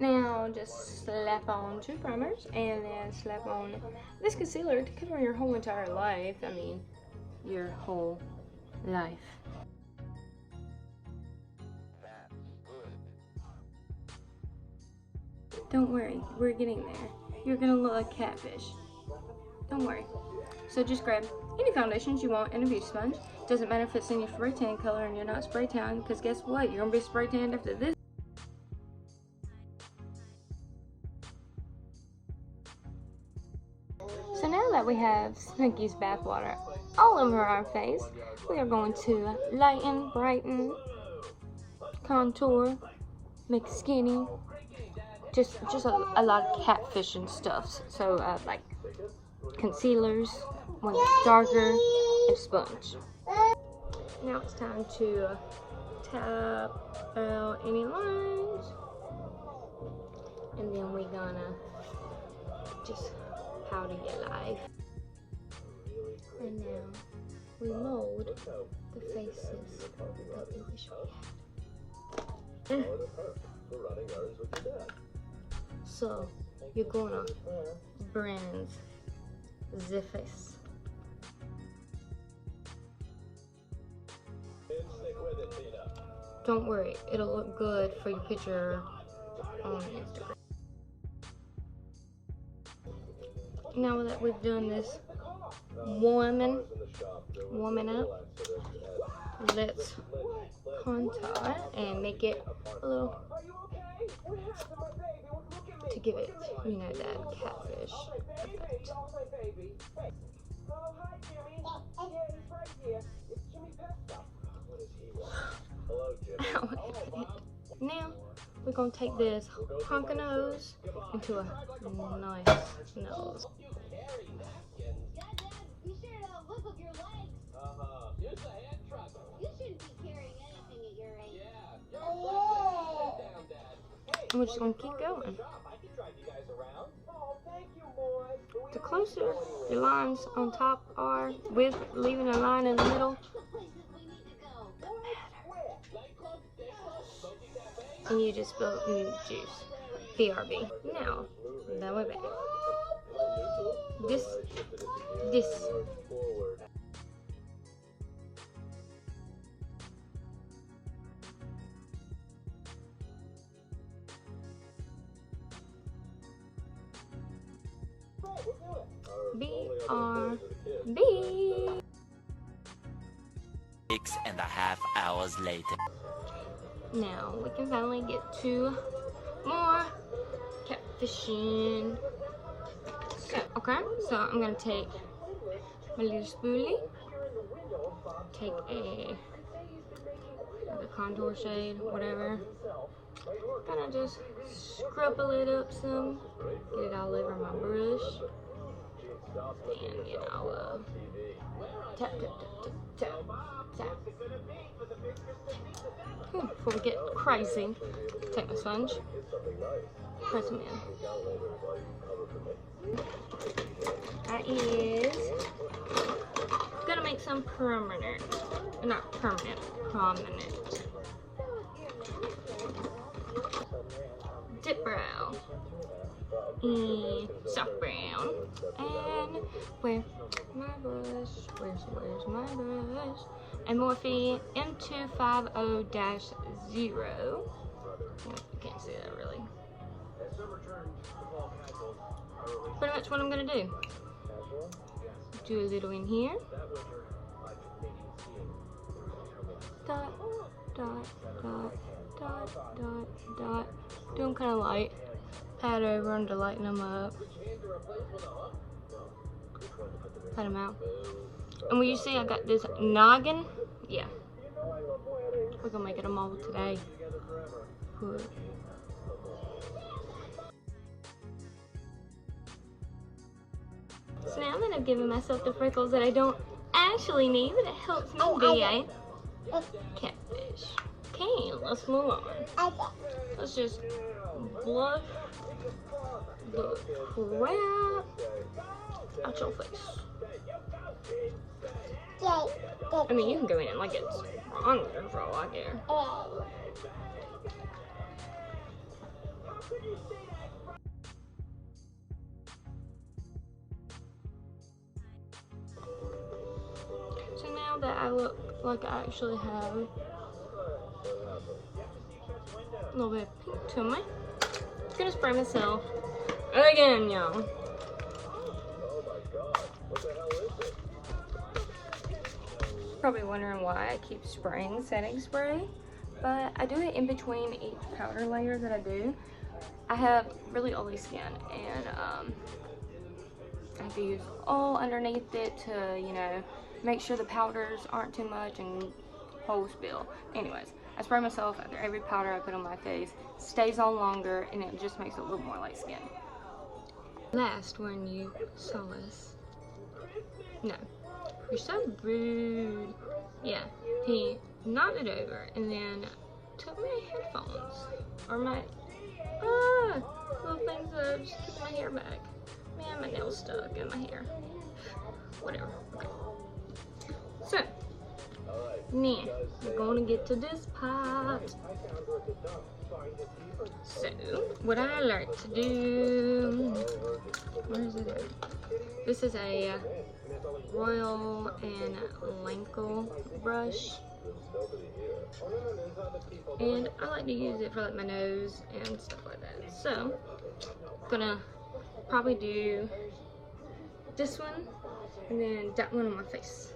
Now just slap on 2 primers and then slap on this concealer to cover your whole entire life. I mean, your whole life. Don't worry, we're getting there. You're gonna look like Catfish. Don't worry. So just grab any foundations you want and a beauty sponge. Doesn't matter if it's in your spray tan color and you're not spray tan, because guess what? You're gonna be spray tanned after this. So now that we have Snooki's bathwater all over our face, we are going to lighten, brighten, contour, make it skinny. Just a lot of Catfish and stuff. So like concealers, one that's darker, and sponge. Now it's time to tap out any lines, and then we're gonna just powder your life. And now we mold the faces that we wish we had. So you're gonna brand the face. Don't worry, it'll look good for your picture on Instagram. Now that we've done this warming up, let's contour and make it a little, to give it, you know, that Catfish effect. Now we're gonna take this honker nose into a nice nose. And we're just gonna keep going. The closer your lines on top are, with leaving a line in the middle, the better. And you just spilled juice. BRB. Now that we're back. This. BRB. 6.5 hours later. Now we can finally get to more catfishing. Okay, so I'm gonna take my little spoolie, take a contour shade, whatever. Gonna just scrubble it up some, get it all over my brush, and you know, tap, tap, tap, tap, tap. Before we get crazy, take my sponge, press them in. That is gonna make some permanent, not permanent, prominent. Dip brow and soft brown, and where's my brush? Where's my brush? And Morphe M250-0. You can't see that really. Pretty much what I'm gonna do. Do a little in here. Dot, dot, dot, dot, dot, dot. Do them kind of light. Pat over them to lighten them up. Pat them out. And when you see I got this noggin, yeah. We're gonna make it a mold today. Good. So now that I've given myself the freckles that I don't actually need, but it helps me be a catfish. Okay, let's move on. Let's just blush the crap out your face. I mean, you can go in like it's on there for all I care. So now that I look like I actually have a little bit of pink to me, I'm gonna spray myself again, y'all. Probably wondering why I keep spraying setting spray, but I do it in between each powder layer that I do. I have really oily skin, and I have to use all underneath it to, you know, make sure the powders aren't too much and whole spill. Anyways, I spray myself after every powder I put on my face. Stays on longer, and it just makes it a little more light skin. Last, when you saw us, no, you're so rude. Yeah, he knocked it over and then took my headphones, or my little things that just keep my hair back. Man, my nail's stuck in my hair. Whatever. Okay. So, now we're gonna get to this part. So, what I like to do, where is it at? This is a Royal and Lankle brush, and I like to use it for like my nose and stuff like that. So, I'm gonna probably do this one and then that one on my face.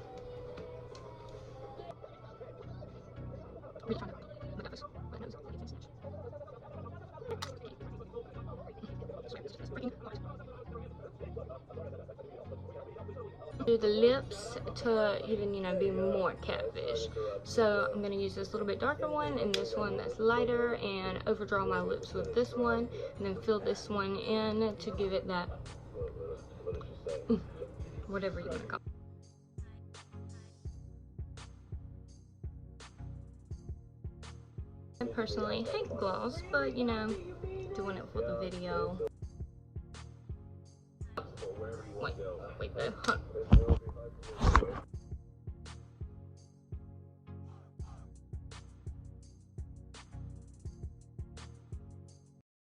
Do the lips to even, you know, be more catfish. So I'm gonna use this little bit darker one and this one that's lighter, and overdraw my lips with this one, and then fill this one in to give it that whatever you want to call it. I personally hate gloss, but you know, doing it for the video. Wait, huh.